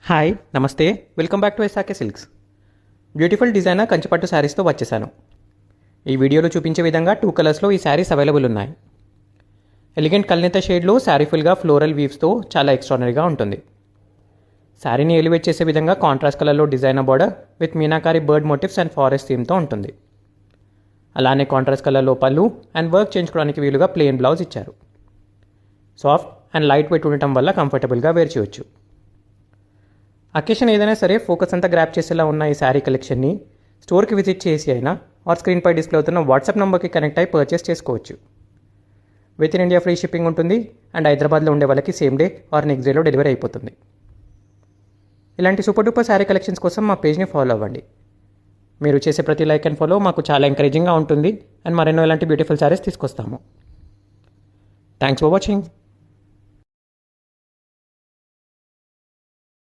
Hi నమస్తే welcome back to SRK silks. Beautiful designer కంచిపట్టు శారీస్తో వచ్చేసాను. ఈ వీడియోలో చూపించే విధంగా 2 కలర్స్లో ఈ శారీస్ అవైలబుల్ ఉన్నాయి. ఎలిగెంట్ కల్నేత షేడ్లో శారీ ఫుల్గా ఫ్లోరల్ వీవ్స్తో చాలా ఎక్స్ట్రానరీగా ఉంటుంది. శారీని ఎలివేట్ చేసే విధంగా కాంట్రాస్ట్ కలర్లో designer border with meenakari bird motifs and forest థీమ్తో ఉంటుంది. అలానే కాంట్రాస్ట్ కలర్లో పళ్ళు అండ్ వర్క్ చేయించుకోవడానికి వీలుగా ప్లెయిన్ బ్లౌజ్ ఇచ్చారు. సాఫ్ట్ అండ్ లైట్ వెయిట్ ఉండటం వల్ల కంఫర్టబుల్గా వేర్ చేయొచ్చు. అకేషన్ ఏదైనా సరే ఫోకస్ అంతా గ్రాప్ చేసేలా ఉన్న ఈ శారీ కలెక్షన్ని స్టోర్కి విజిట్ చేసి అయినా ఆర్ స్క్రీన్పై డిస్ప్లే అవుతున్న వాట్సాప్ నెంబర్కి కనెక్ట్ అయి పర్చేస్ చేసుకోవచ్చు. With in India free shipping ఉంటుంది అండ్ హైదరాబాద్లో ఉండే వాళ్ళకి సేమ్ డే ఆర్ నెక్స్ట్ డేలో డెలివరీ అయిపోతుంది. ఇలాంటి సూపర్ డూపర్ శారీ కలెక్షన్స్ కోసం మా పేజ్ని ఫాలో అవ్వండి. మీరు చేసే ప్రతి లైక్ అండ్ ఫాలో మాకు చాలా ఎంకరేజింగ్గా ఉంటుంది అండ్ మరెన్నో ఇలాంటి బ్యూటిఫుల్ శారీస్ తీసుకొస్తాము. Thanks for watching.